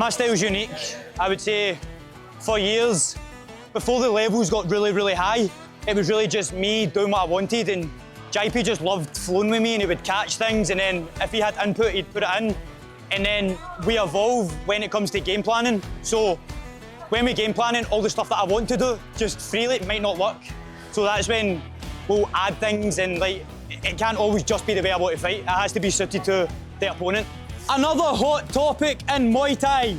My style's unique. I would say for years, before the levels got really, really high, it was really just me doing what I wanted, and JP just loved flowing with me, and he would catch things, and then if he had input, he'd put it in. And then we evolve when it comes to game planning. So when we game planning, all the stuff that I want to do, just freely, it might not work. So that's when we'll add things, and like, it can't always just be the way I want to fight. It has to be suited to the opponent. Another hot topic in Muay Thai.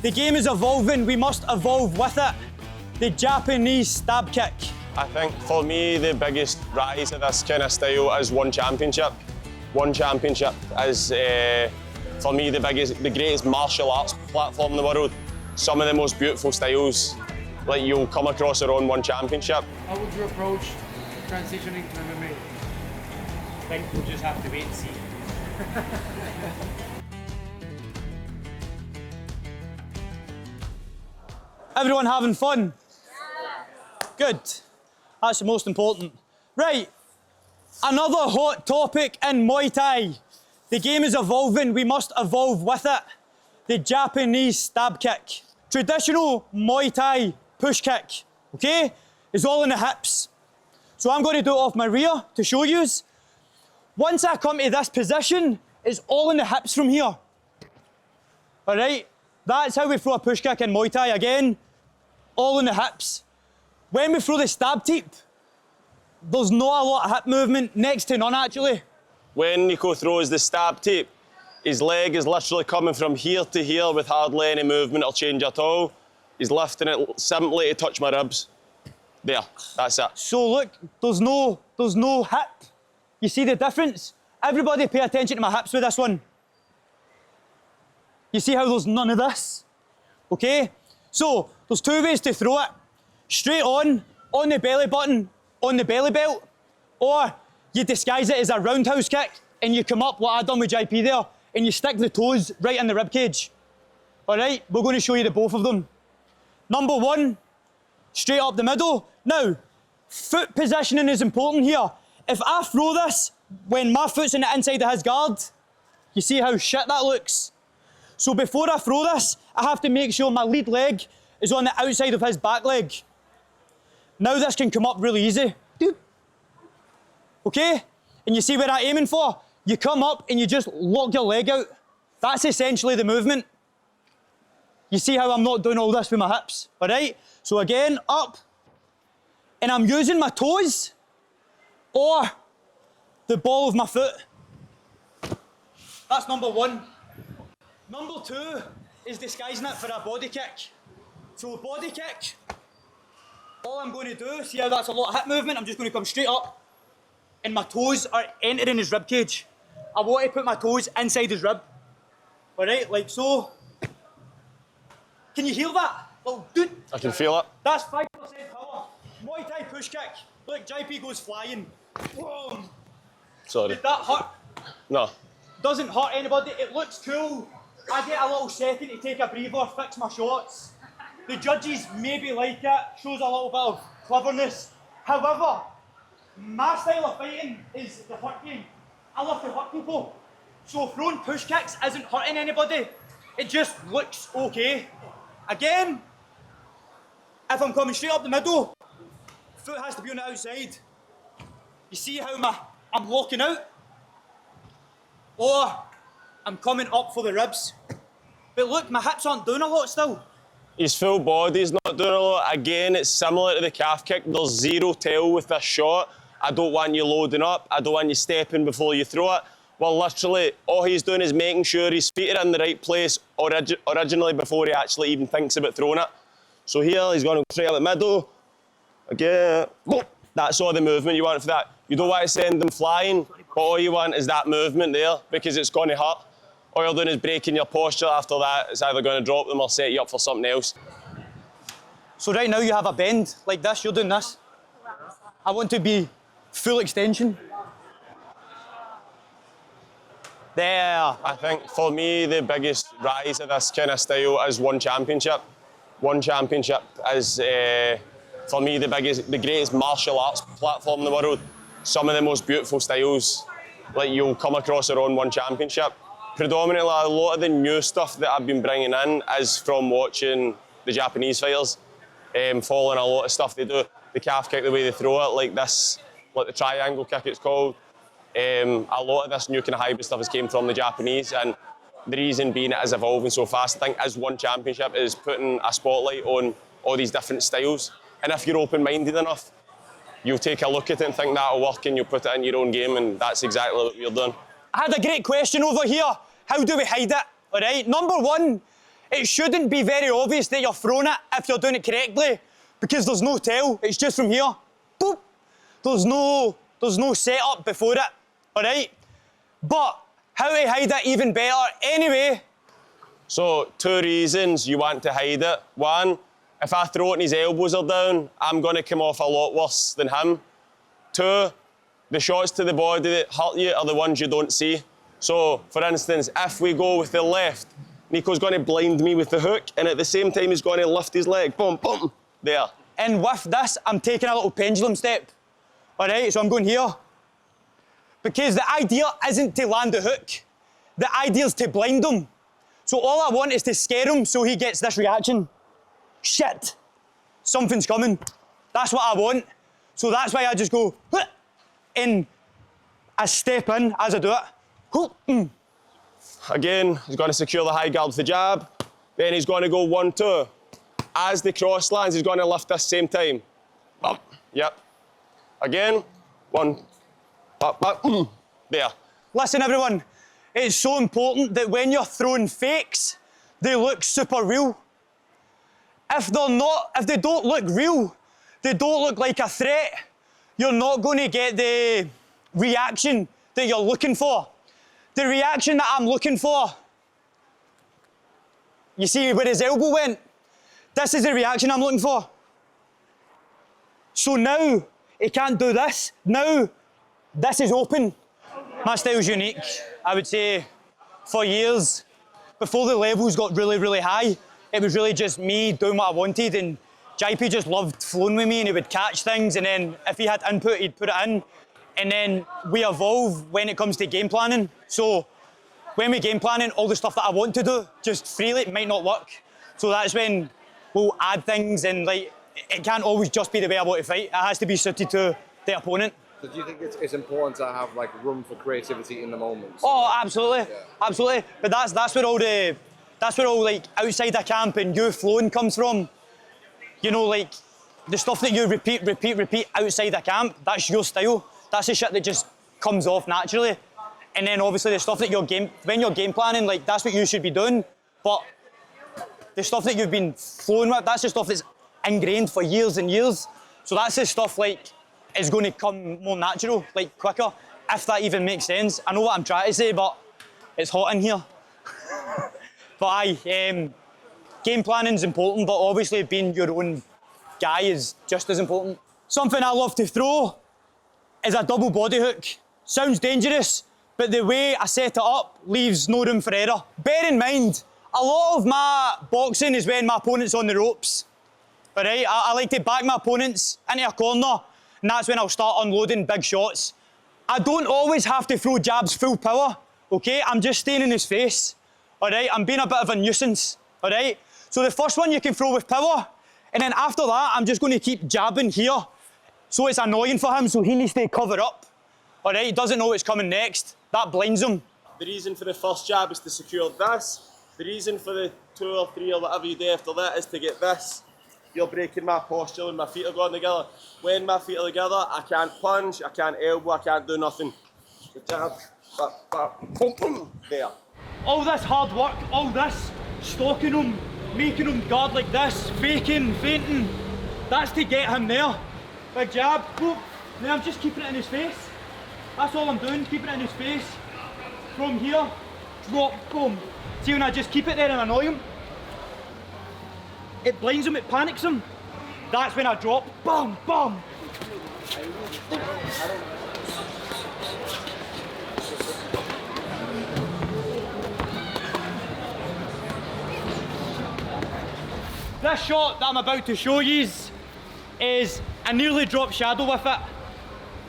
The game is evolving, we must evolve with it. The Japanese stab kick. I think for me, the biggest rise of this kind of style is one championship. One championship is, for me, the greatest martial arts platform in the world. Some of the most beautiful styles like you'll come across are on one championship. How would you approach transitioning to MMA? I think we'll just have to wait and see. Everyone having fun? Yeah. Good. That's the most important. Right, another hot topic in Muay Thai. The game is evolving, we must evolve with it. The Japanese stab kick. Traditional Muay Thai push kick, okay? Is all in the hips. So I'm going to do it off my rear to show yous. Once I come to this position, it's all in the hips from here. All right? That's how we throw a push kick in Muay Thai. Again, all in the hips. When we throw the stab teep, there's not a lot of hip movement, next to none actually. When Nico throws the stab teep, his leg is literally coming from here to here with hardly any movement or change at all. He's lifting it simply to touch my ribs. There, that's it. So look, there's no hip. You see the difference? Everybody pay attention to my hips with this one. You see how there's none of this? Okay? So, there's two ways to throw it. Straight on the belly button, on the belly belt, or you disguise it as a roundhouse kick and you come up, what I done with JP there, and you stick the toes right in the rib cage. All right, we're going to show you the both of them. Number one, straight up the middle. Now, foot positioning is important here. If I throw this when my foot's on the inside of his guard, you see how shit that looks? So before I throw this, I have to make sure my lead leg is on the outside of his back leg. Now this can come up really easy. Okay? And you see what I'm aiming for? You come up and you just lock your leg out. That's essentially the movement. You see how I'm not doing all this with my hips, all right? So again, up, and I'm using my toes or the ball of my foot. That's number one. Number two is disguising it for a body kick. So a body kick, all I'm going to do, see how that's a lot of hip movement, I'm just going to come straight up and my toes are entering his rib cage. I want to put my toes inside his rib. All right, like so. Can you hear that? Well, dude. I can feel it. That's 5% power. Muay Thai push kick. Look, JP goes flying. Whoa. Sorry. Did that hurt? No. Doesn't hurt anybody. It looks cool. I get a little second to take a breather, fix my shots. The judges maybe like it. Shows a little bit of cleverness. However, my style of fighting is the hurt game. I love to hurt people. So throwing push kicks isn't hurting anybody. It just looks okay. Again, if I'm coming straight up the middle, foot has to be on the outside. You see how I'm locking out? Or I'm coming up for the ribs. But look, my hips aren't doing a lot still. His full body's not doing a lot. Again, it's similar to the calf kick. There's zero tail with this shot. I don't want you loading up. I don't want you stepping before you throw it. Well, literally, all he's doing is making sure his feet are in the right place originally before he actually even thinks about throwing it. So here, he's going straight up the middle. Again, boom. That's all the movement you want for that. You don't want to send them flying, but all you want is that movement there because it's going to hurt. All you're doing is breaking your posture after that. It's either going to drop them or set you up for something else. So right now you have a bend like this, you're doing this. I want to be full extension. There. I think for me, the biggest rise of this kind of style is one championship. One championship is, for me, the greatest martial arts platform in the world. Some of the most beautiful styles like you'll come across are on one championship. predominantly a lot of the new stuff that I've been bringing in is from watching the Japanese fighters, following a lot of stuff they do. The calf kick, the way they throw it, like this, like the triangle kick it's called. A lot of this new kind of hybrid stuff has came from the Japanese, and the reason being it is evolving so fast. I think as one championship is putting a spotlight on all these different styles, and if you're open-minded enough, you'll take a look at it and think that'll work, and you'll put it in your own game, and that's exactly what we're doing. I had a great question over here. How do we hide it? All right. Number one, it shouldn't be very obvious that you're throwing it if you're doing it correctly, because there's no tell. It's just from here. Boop. There's no setup before it. All right. But how to hide it even better? Anyway. So 2 reasons you want to hide it. 1, if I throw it and his elbows are down, I'm going to come off a lot worse than him. 2, the shots to the body that hurt you are the ones you don't see. So, for instance, if we go with the left, Nico's going to blind me with the hook, and at the same time he's going to lift his leg. Boom, boom, there. And with this, I'm taking a little pendulum step. All right, so I'm going here. Because the idea isn't to land the hook. The idea is to blind him. So all I want is to scare him so he gets this reaction. Shit, something's coming. That's what I want. So that's why I just go, and I step in as I do it. Again, he's going to secure the high guard with the jab. Then he's going to go 1, 2. As the cross lands, he's going to lift this same time. Up, yep. Again, 1, up, there. Listen, everyone, it's so important that when you're throwing fakes, they look super real. If they don't look real, they don't look like a threat, you're not going to get the reaction that you're looking for. The reaction that I'm looking for, you see where his elbow went? This is the reaction I'm looking for. So now, he can't do this. Now, this is open. My style's unique. I would say for years, before the levels got really, really high, it was really just me doing what I wanted, and JP just loved flowing with me, and he would catch things, and then if he had input, he'd put it in. And then we evolve when it comes to game planning. So when we game planning, all the stuff that I want to do, just freely, it might not work. So that's when we'll add things, and like, it can't always just be the way I want to fight. It has to be suited to the opponent. So do you think it's important to have like room for creativity in the moments? Oh, absolutely, absolutely. But that's where all like outside the camp and you flowing comes from. You know, like the stuff that you repeat outside the camp. That's your style. That's the shit that just comes off naturally. And then obviously the stuff that when you're game planning, like that's what you should be doing. But the stuff that you've been flowing with, that's the stuff that's ingrained for years and years. So that's the stuff like is going to come more natural, like quicker, if that even makes sense. I know what I'm trying to say, but it's hot in here. But game planning's important, but obviously being your own guy is just as important. Something I love to throw is a double body hook. Sounds dangerous, but the way I set it up leaves no room for error. Bear in mind, a lot of my boxing is when my opponent's on the ropes. All right, I like to back my opponents into a corner, and that's when I'll start unloading big shots. I don't always have to throw jabs full power, okay? I'm just staying in his face, all right? I'm being a bit of a nuisance, all right? So the first one you can throw with power, and then after that, I'm just going to keep jabbing here. So it's annoying for him, so he needs to cover up. All right, he doesn't know what's coming next. That blinds him. The reason for the first jab is to secure this. The reason for the 2 or 3 or whatever you do after that is to get this. You're breaking my posture when my feet are going together. When my feet are together, I can't punch, I can't elbow, I can't do nothing. The jab, boom, boom, there. All this hard work, all this, stalking him, making him guard like this, faking, feinting, that's to get him there. Big jab, boom, then I'm just keeping it in his face. That's all I'm doing, keeping it in his face. From here, drop, boom. See when I just keep it there and annoy him? It blinds him, it panics him. That's when I drop, boom, boom. This shot that I'm about to show you is I nearly dropped Shadow with it.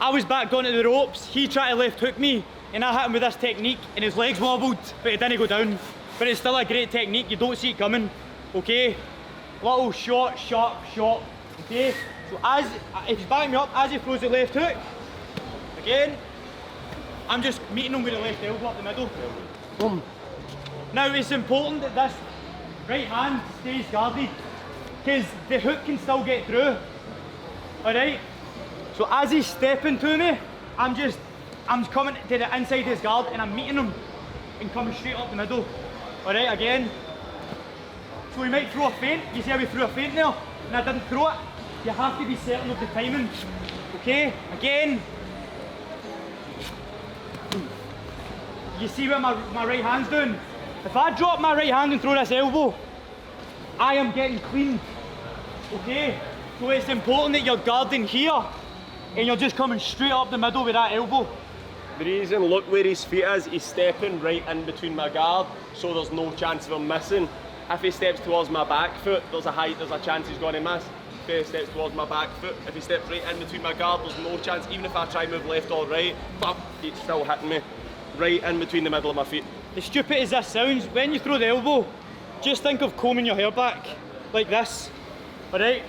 I was back onto the ropes, he tried to left hook me, and I hit him with this technique, and his legs wobbled, but it didn't go down. But it's still a great technique, you don't see it coming, okay? Little short, sharp shot, okay? So if he's backing me up, as he throws the left hook, again, I'm just meeting him with the left elbow up the middle. Boom. Now it's important that this right hand stays guarded, because the hook can still get through, alright? So as he's stepping to me, I'm coming to the inside of his guard and I'm meeting him and coming straight up the middle. Alright, again. So he might throw a feint, you see how he threw a feint there, and I didn't throw it. You have to be certain of the timing. Okay, again. You see what my right hand's doing? If I drop my right hand and throw this elbow, I am getting clean. Okay? So it's important that you're guarding here and you're just coming straight up the middle with that elbow. The reason, look where his feet is, he's stepping right in between my guard, so there's no chance of him missing. If he steps towards my back foot, there's a chance he's going to miss. If he steps towards my back foot, if he steps right in between my guard, there's no chance. Even if I try to move left or right, he's still hitting me right in between the middle of my feet. As stupid as this sounds, when you throw the elbow, just think of combing your hair back, like this, alright?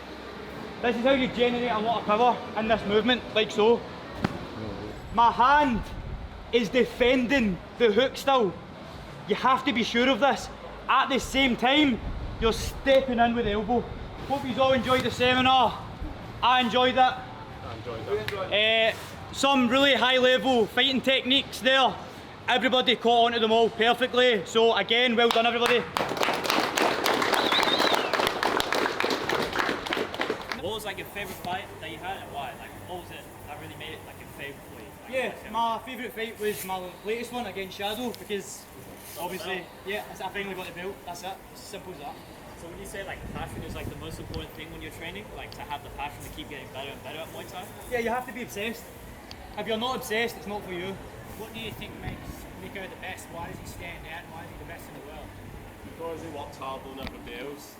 This is how you generate a lot of power in this movement, like so. My hand is defending the hook still. You have to be sure of this. At the same time, you're stepping in with the elbow. Hope you all enjoyed the seminar. I enjoyed it. I enjoyed that. Some really high level fighting techniques there. Everybody caught onto them all perfectly. So again, well done everybody. What was like your favourite fight that you had and why? Like what was it that really made it like your favourite for you? Like, Yeah, my favourite fight was my latest one against Shadow because obviously, yeah, I finally got the belt, that's it, it's as simple as that. So when you say like passion is like the most important thing when you're training, like to have the passion to keep getting better and better at Muay Thai? Yeah, you have to be obsessed. If you're not obsessed, it's not for you. What do you think makes Nico the best? Why does he stand out? Why is he the best in the world? Because he works hard on everybody else.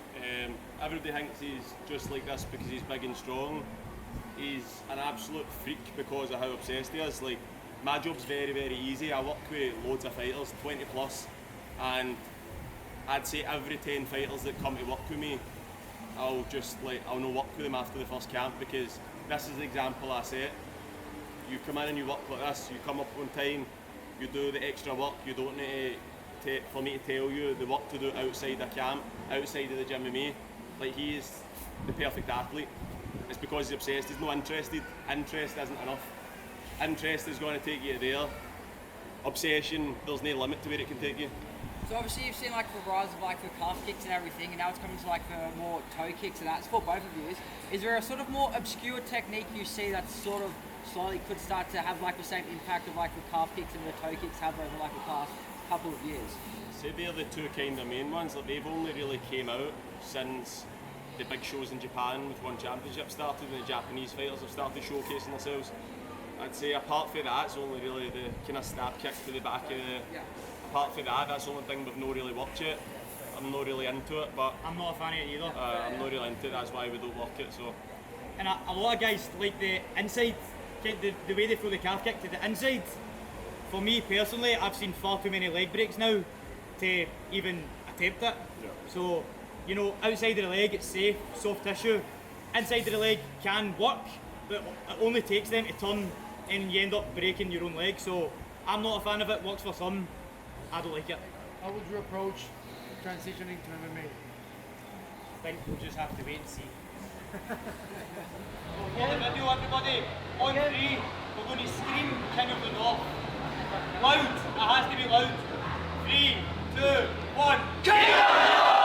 Everybody thinks he's just like this because he's big and strong. He's an absolute freak because of how obsessed he is. Like, my job's very, very easy. I work with loads of fighters, 20 plus, and I'd say every 10 fighters that come to work with me, I'll not work with them after the first camp because this is the example I set. You come in and you work like this, you come up on time, you do the extra work, you don't need for me to tell you the work to do outside the camp, outside of the gym with me. Like, he is the perfect athlete. It's because he's obsessed, he's not interested. Interest isn't enough. Interest is going to take you there. Obsession, there's no limit to where it can take you. So obviously you've seen like the rise of like the calf kicks and everything, and now it's coming to like the more toe kicks and that. It's for both of you. Is there a sort of more obscure technique you see that sort of slowly could start to have like the same impact of like the calf kicks and the toe kicks have over like the past couple of years? So they're the two kind of main ones. Like, they've only really came out since the big shows in Japan with One Championship started and the Japanese fighters have started showcasing themselves. I'd say apart from that, it's only really the kind of stab kick to the back of the... Yeah. Apart from that, that's the only thing we've not really worked yet. I'm not really into it, but... I'm not a fan of it either. I'm not really into it, that's why we don't work it, so... And a lot of guys like the inside, the way they throw the calf kick to the inside. For me personally, I've seen far too many leg breaks now to even attempt it. Yeah. So, you know, outside of the leg it's safe, soft tissue. Inside of the leg can work, but it only takes them to turn and you end up breaking your own leg. So I'm not a fan of it, works for some, I don't like it. How would you approach transitioning to MMA? I think we'll just have to wait and see. For the video everybody, on 3, we're going to scream King of the North. Loud, it has to be loud. 3, 2, 1, King of the North!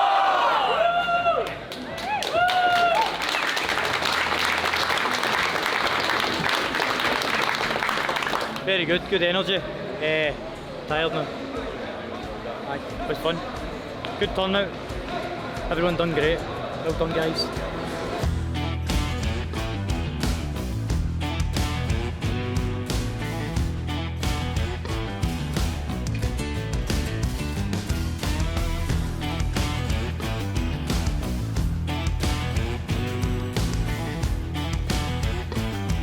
Very good, good energy. Tired now. Aye, it was fun. Good turnout. Everyone done great. Well done guys.